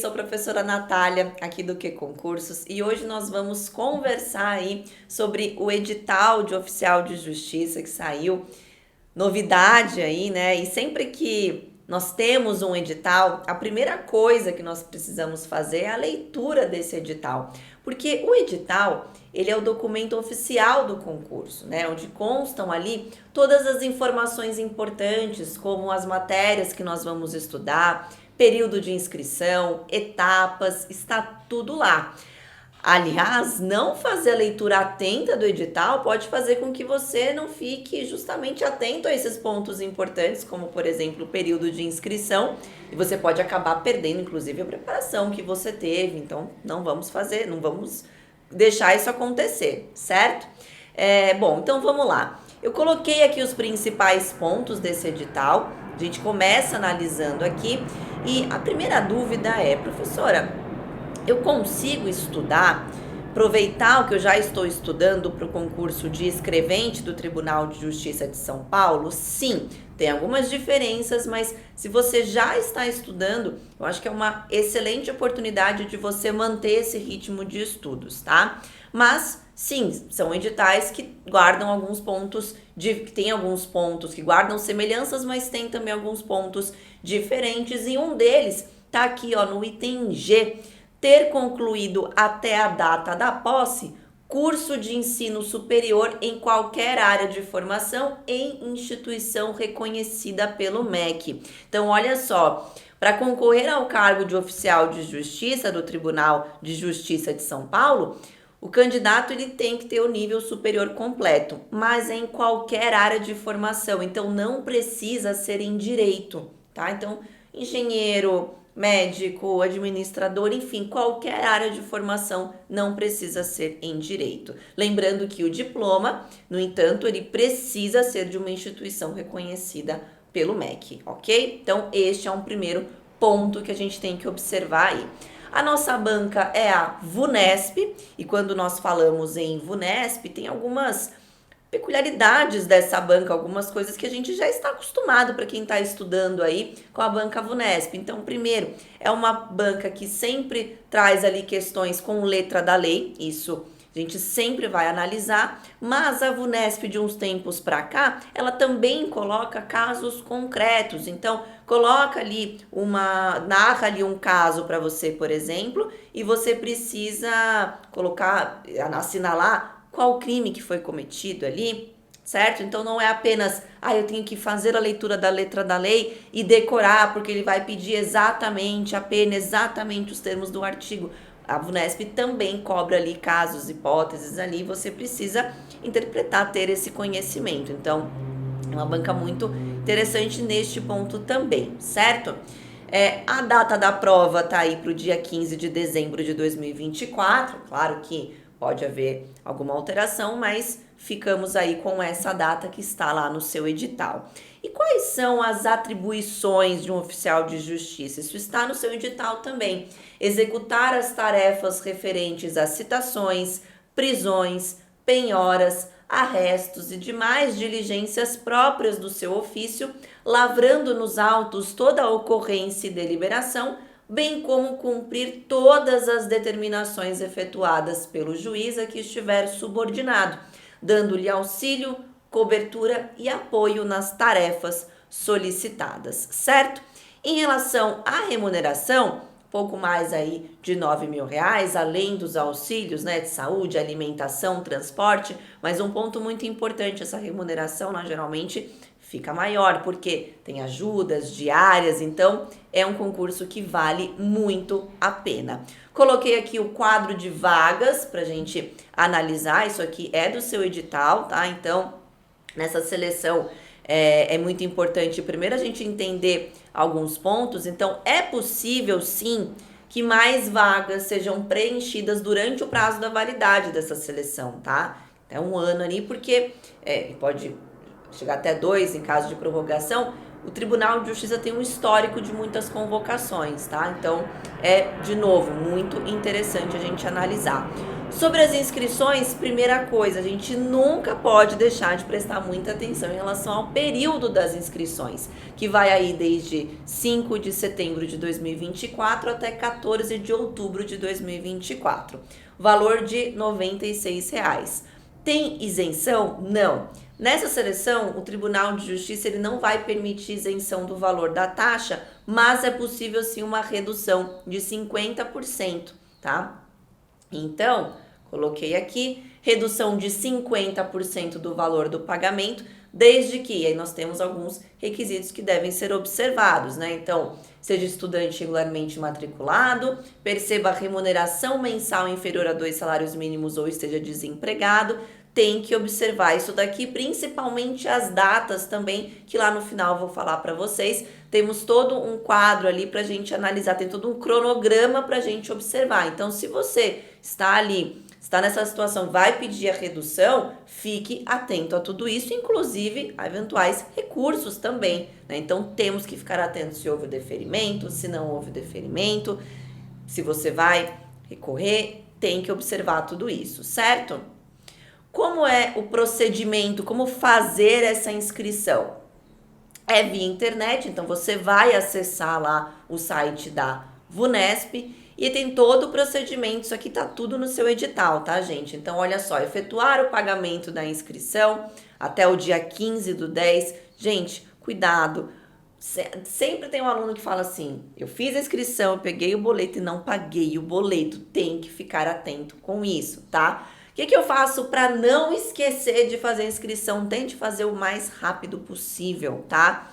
sou a professora Natália, aqui do Que Concursos, e hoje nós vamos conversar aí sobre o edital de oficial de justiça que saiu, novidade aí, né? E sempre que nós temos um edital, a primeira coisa que nós precisamos fazer é a leitura desse edital, porque o edital, ele é o documento oficial do concurso, né? Onde constam ali todas as informações importantes, como as matérias que nós vamos estudar, período de inscrição, etapas, está tudo lá. Aliás, não fazer a leitura atenta do edital pode fazer com que você não fique justamente atento a esses pontos importantes, como por exemplo o período de inscrição, e você pode acabar perdendo inclusive a preparação que você teve. Então não vamos deixar isso acontecer, certo? Bom, então vamos lá. Eu coloquei aqui os principais pontos desse edital, a gente começa analisando aqui, e a primeira dúvida é, professora, eu consigo estudar, aproveitar o que eu já estou estudando para o concurso de escrevente do Tribunal de Justiça de São Paulo? Sim, tem algumas diferenças, mas se você já está estudando, eu acho que é uma excelente oportunidade de você manter esse ritmo de estudos, tá? Mas sim, são editais que guardam alguns pontos, tem alguns pontos que guardam semelhanças, mas tem também alguns pontos diferentes, e um deles tá aqui, ó, no item G. Ter concluído até a data da posse curso de ensino superior em qualquer área de formação em instituição reconhecida pelo MEC. Então, olha só, para concorrer ao cargo de oficial de justiça do Tribunal de Justiça de São Paulo, o candidato ele tem que ter o nível superior completo, mas é em qualquer área de formação, então não precisa ser em direito, tá? Então, engenheiro, médico, administrador, enfim, qualquer área de formação não precisa ser em direito. Lembrando que o diploma, no entanto, ele precisa ser de uma instituição reconhecida pelo MEC, ok? Então, este é um primeiro ponto que a gente tem que observar aí. A nossa banca é a VUNESP, e quando nós falamos em VUNESP, tem algumas peculiaridades dessa banca, algumas coisas que a gente já está acostumado para quem está estudando aí com a banca VUNESP. Então, primeiro, é uma banca que sempre traz ali questões com letra da lei, isso a gente sempre vai analisar, mas a VUNESP de uns tempos para cá, ela também coloca casos concretos. Então, narra ali um caso para você, por exemplo, e você precisa assinalar qual crime que foi cometido ali, certo? Então não é apenas, eu tenho que fazer a leitura da letra da lei e decorar, porque ele vai pedir exatamente os termos do artigo. A VUNESP também cobra ali casos, hipóteses ali, você precisa interpretar, ter esse conhecimento. Então, é uma banca muito interessante neste ponto também, certo? A data da prova tá aí para o dia 15 de dezembro de 2024, claro que pode haver alguma alteração, mas ficamos aí com essa data que está lá no seu edital. E quais são as atribuições de um oficial de justiça? Isso está no seu edital também. Executar as tarefas referentes a citações, prisões, penhoras, arrestos e demais diligências próprias do seu ofício, lavrando nos autos toda a ocorrência e deliberação, bem como cumprir todas as determinações efetuadas pelo juiz a que estiver subordinado, dando-lhe auxílio, cobertura e apoio nas tarefas solicitadas, certo? Em relação à remuneração, pouco mais aí de R$9.000, além dos auxílios, né, de saúde, alimentação, transporte, mas um ponto muito importante, essa remuneração, geralmente fica maior, porque tem ajudas diárias, então é um concurso que vale muito a pena. Coloquei aqui o quadro de vagas pra gente analisar, isso aqui é do seu edital, tá? Então, nessa seleção é muito importante, primeiro, a gente entender alguns pontos. Então, é possível, sim, que mais vagas sejam preenchidas durante o prazo da validade dessa seleção, tá? É um ano ali, porque pode chegar até 2 em caso de prorrogação. O Tribunal de Justiça tem um histórico de muitas convocações, tá? Então, de novo, muito interessante a gente analisar. Sobre as inscrições, primeira coisa, a gente nunca pode deixar de prestar muita atenção em relação ao período das inscrições, que vai aí desde 5 de setembro de 2024 até 14 de outubro de 2024. Valor de R$ 96. Tem isenção? Não. Nessa seleção, o Tribunal de Justiça ele não vai permitir isenção do valor da taxa, mas é possível sim uma redução de 50%, tá? Então, coloquei aqui, redução de 50% do valor do pagamento, desde que, aí nós temos alguns requisitos que devem ser observados, né? Então, seja estudante regularmente matriculado, perceba a remuneração mensal inferior a 2 salários mínimos ou esteja desempregado, tem que observar isso daqui, principalmente as datas também, que lá no final eu vou falar para vocês. Temos todo um quadro ali para a gente analisar, tem todo um cronograma para a gente observar. Então, se você está ali, está nessa situação, vai pedir a redução, fique atento a tudo isso, inclusive a eventuais recursos também, né? Então, temos que ficar atentos se houve o deferimento, se não houve deferimento, se você vai recorrer, tem que observar tudo isso, certo? Como é o procedimento, como fazer essa inscrição? É via internet, então você vai acessar lá o site da VUNESP e tem todo o procedimento, isso aqui tá tudo no seu edital, tá, gente? Então, olha só, efetuar o pagamento da inscrição até o dia 15/10. Gente, cuidado, sempre tem um aluno que fala assim, eu fiz a inscrição, eu peguei o boleto e não paguei o boleto, tem que ficar atento com isso, tá? O que eu faço para não esquecer de fazer a inscrição? Tente fazer o mais rápido possível, tá?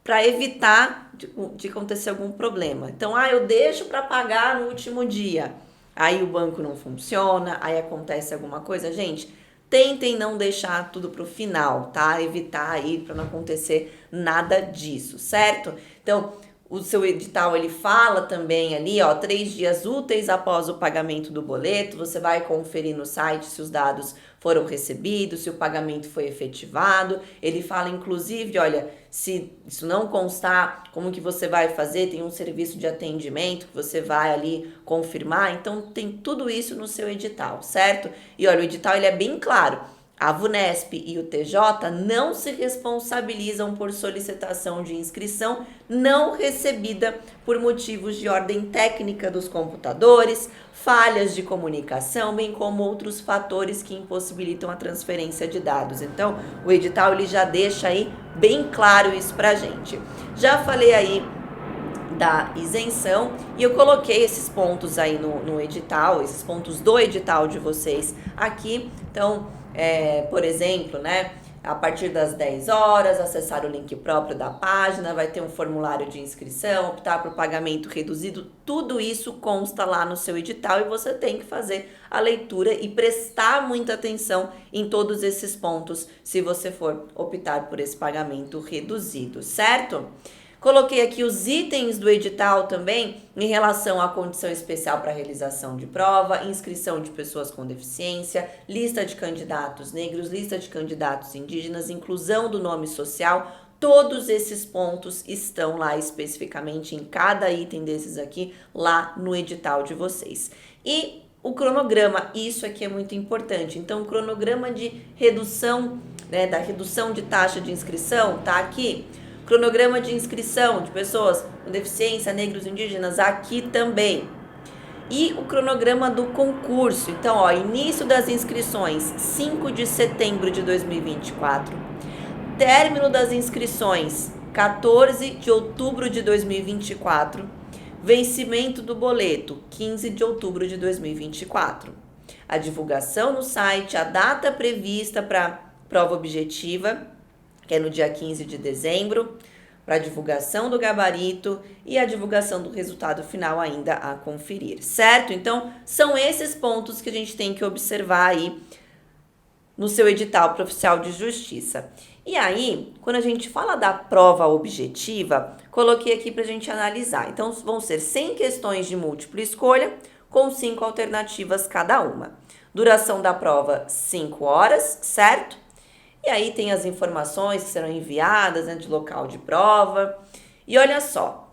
Para evitar de acontecer algum problema. Então, eu deixo para pagar no último dia. Aí o banco não funciona, aí acontece alguma coisa. Gente, tentem não deixar tudo pro final, tá? Evitar aí para não acontecer nada disso, certo? Então, o seu edital, ele fala também ali, 3 dias úteis após o pagamento do boleto, você vai conferir no site se os dados foram recebidos, se o pagamento foi efetivado. Ele fala, inclusive, olha, se isso não constar, como que você vai fazer? Tem um serviço de atendimento que você vai ali confirmar. Então, tem tudo isso no seu edital, certo? E olha, o edital, ele é bem claro. A VUNESP e o TJ não se responsabilizam por solicitação de inscrição não recebida por motivos de ordem técnica dos computadores, falhas de comunicação, bem como outros fatores que impossibilitam a transferência de dados. Então, o edital ele já deixa aí bem claro isso pra gente. Já falei aí da isenção e eu coloquei esses pontos aí no edital, esses pontos do edital de vocês aqui. Então, por exemplo, né, a partir das 10 horas, acessar o link próprio da página, vai ter um formulário de inscrição, optar por pagamento reduzido, tudo isso consta lá no seu edital e você tem que fazer a leitura e prestar muita atenção em todos esses pontos se você for optar por esse pagamento reduzido, certo? Coloquei aqui os itens do edital também em relação à condição especial para realização de prova, inscrição de pessoas com deficiência, lista de candidatos negros, lista de candidatos indígenas, inclusão do nome social. Todos esses pontos estão lá especificamente em cada item desses aqui, lá no edital de vocês. E o cronograma, isso aqui é muito importante. Então, o cronograma de redução, né, da redução de taxa de inscrição, tá aqui. Cronograma de inscrição de pessoas com deficiência, negros, indígenas, aqui também. E o cronograma do concurso. Então, início das inscrições, 5 de setembro de 2024. Término das inscrições, 14 de outubro de 2024. Vencimento do boleto, 15 de outubro de 2024. A divulgação no site, a data prevista para prova objetiva, que é no dia 15 de dezembro, para a divulgação do gabarito e a divulgação do resultado final ainda a conferir, certo? Então, são esses pontos que a gente tem que observar aí no seu edital para oficial de justiça. E aí, quando a gente fala da prova objetiva, coloquei aqui para a gente analisar. Então, vão ser 100 questões de múltipla escolha, com 5 alternativas cada uma. Duração da prova, 5 horas, certo? E aí tem as informações que serão enviadas, né, de local de prova. E olha só,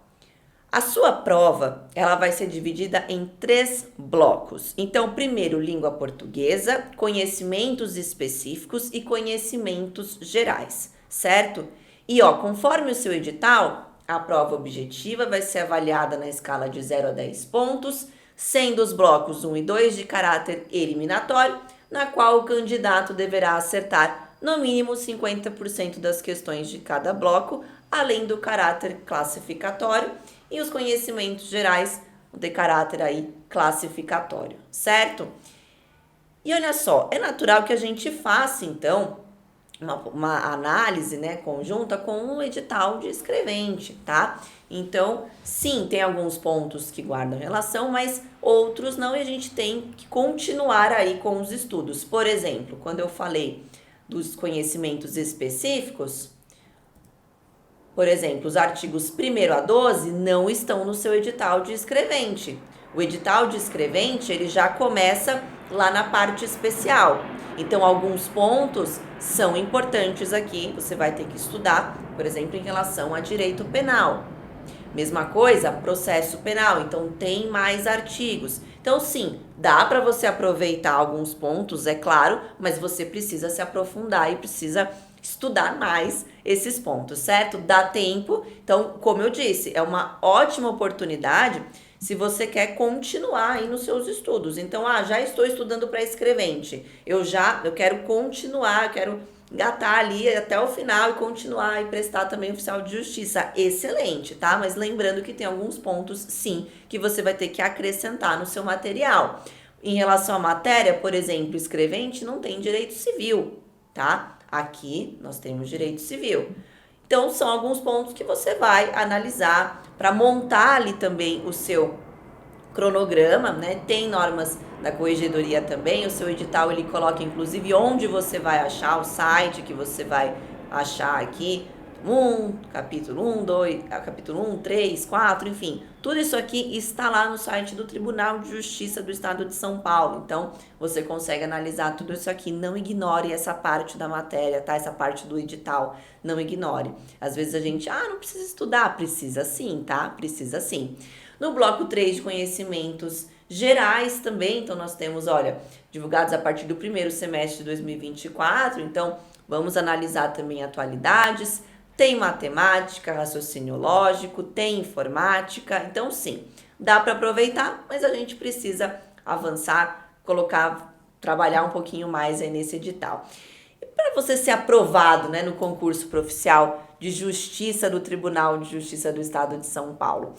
A sua prova, ela vai ser dividida em 3 blocos. Então, primeiro, língua portuguesa, conhecimentos específicos e conhecimentos gerais, certo? E conforme o seu edital, a prova objetiva vai ser avaliada na escala de 0 a 10 pontos, sendo os blocos 1 e 2 de caráter eliminatório, na qual o candidato deverá acertar no mínimo 50% das questões de cada bloco, além do caráter classificatório e os conhecimentos gerais de caráter aí classificatório, certo? E olha só, é natural que a gente faça então uma análise, né, conjunta com o edital de escrevente, tá? Então, sim, tem alguns pontos que guardam relação, mas outros não, e a gente tem que continuar aí com os estudos. Por exemplo, quando eu falei dos conhecimentos específicos, por exemplo, os artigos 1º a 12 não estão no seu edital de escrevente. O edital de escrevente, ele já começa lá na parte especial. Então, alguns pontos são importantes aqui, você vai ter que estudar, por exemplo, em relação a direito penal. Mesma coisa, processo penal, então tem mais artigos. Então, sim, dá para você aproveitar alguns pontos, é claro, mas você precisa se aprofundar e precisa estudar mais esses pontos, certo? Dá tempo. Então, como eu disse, é uma ótima oportunidade se você quer continuar aí nos seus estudos. Então, já estou estudando para escrevente. Eu quero continuar, eu quero engatar ali até o final e continuar e prestar também oficial de justiça. Excelente, tá? Mas lembrando que tem alguns pontos, sim, que você vai ter que acrescentar no seu material. Em relação à matéria, por exemplo, escrevente não tem direito civil, tá? Aqui nós temos direito civil. Então, são alguns pontos que você vai analisar para montar ali também o seu cronograma, né? Tem normas da corregedoria também, o seu edital ele coloca inclusive onde você vai achar, o site que você vai achar aqui, capítulo 1, 2, capítulo 1, 3, 4, enfim, tudo isso aqui está lá no site do Tribunal de Justiça do Estado de São Paulo, então você consegue analisar tudo isso aqui, não ignore essa parte da matéria, tá? Essa parte do edital, não ignore. Às vezes a gente, não precisa estudar, precisa sim, tá? Precisa sim. No bloco 3 de conhecimentos gerais também, então nós temos, divulgados a partir do primeiro semestre de 2024, então vamos analisar também atualidades, tem matemática, raciocínio lógico, tem informática, então sim, dá para aproveitar, mas a gente precisa avançar, trabalhar um pouquinho mais aí nesse edital. E para você ser aprovado, né, no concurso proficial de Justiça do Tribunal de Justiça do Estado de São Paulo,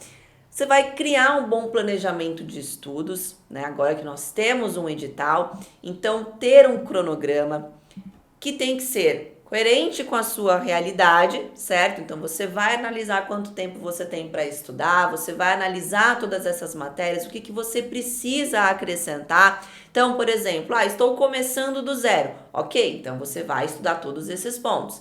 você vai criar um bom planejamento de estudos, né? Agora que nós temos um edital, então ter um cronograma que tem que ser coerente com a sua realidade, certo? Então você vai analisar quanto tempo você tem para estudar, você vai analisar todas essas matérias, o que você precisa acrescentar. Então, por exemplo, estou começando do zero. Ok, então você vai estudar todos esses pontos.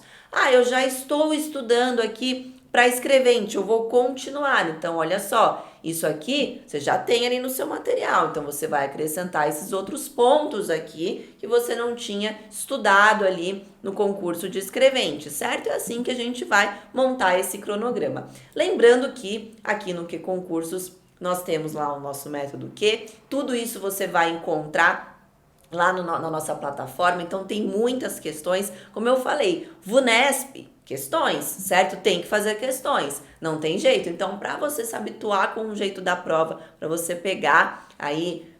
Eu já estou estudando aqui para escrevente, eu vou continuar. Então, olha só, isso aqui você já tem ali no seu material. Então, você vai acrescentar esses outros pontos aqui que você não tinha estudado ali no concurso de escrevente, certo? É assim que a gente vai montar esse cronograma. Lembrando que aqui no Que Concursos nós temos lá o nosso método Q. Tudo isso você vai encontrar lá na nossa plataforma. Então, tem muitas questões. Como eu falei, VUNESP, questões, certo? Tem que fazer questões, não tem jeito. Então, para você se habituar com o jeito da prova, para você pegar aí,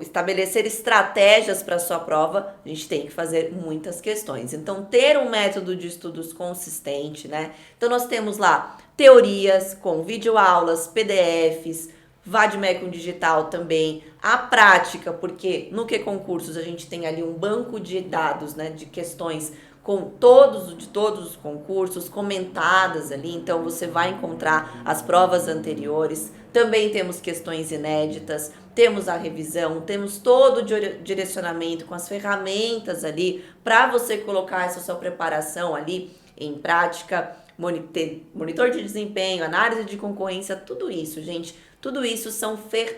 estabelecer estratégias para sua prova, a gente tem que fazer muitas questões. Então, ter um método de estudos consistente, né? Então, nós temos lá teorias com videoaulas, PDFs, Vadmecum digital também, a prática, porque no Que Concursos a gente tem ali um banco de dados, né, de questões com todos os concursos comentadas ali, então você vai encontrar as provas anteriores. Também temos questões inéditas, temos a revisão, temos todo o direcionamento com as ferramentas ali para você colocar essa sua preparação ali em prática, monitor de desempenho, análise de concorrência, tudo isso, gente. Tudo isso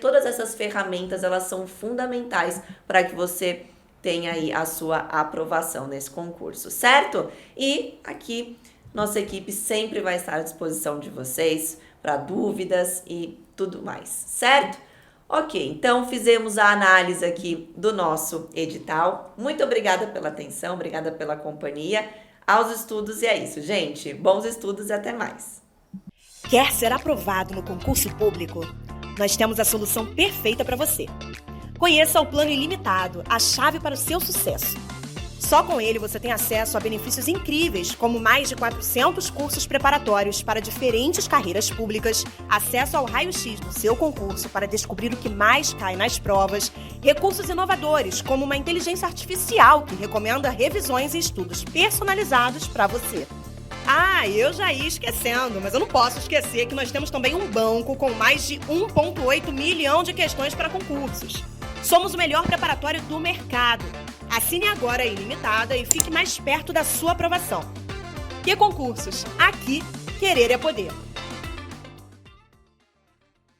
todas essas ferramentas, elas são fundamentais para que você tenha aí a sua aprovação nesse concurso, certo? E aqui, nossa equipe sempre vai estar à disposição de vocês para dúvidas e tudo mais, certo? Ok, então fizemos a análise aqui do nosso edital. Muito obrigada pela atenção, obrigada pela companhia. Aos estudos, e é isso, gente. Bons estudos e até mais. Quer ser aprovado no concurso público? Nós temos a solução perfeita para você. Conheça o Plano Ilimitado, a chave para o seu sucesso. Só com ele você tem acesso a benefícios incríveis, como mais de 400 cursos preparatórios para diferentes carreiras públicas, acesso ao raio-x do seu concurso para descobrir o que mais cai nas provas, recursos inovadores, como uma inteligência artificial que recomenda revisões e estudos personalizados para você. Eu já ia esquecendo, mas eu não posso esquecer que nós temos também um banco com mais de 1,8 milhão de questões para concursos. Somos o melhor preparatório do mercado. Assine agora a Ilimitada e fique mais perto da sua aprovação. Que concursos? Aqui, querer é poder.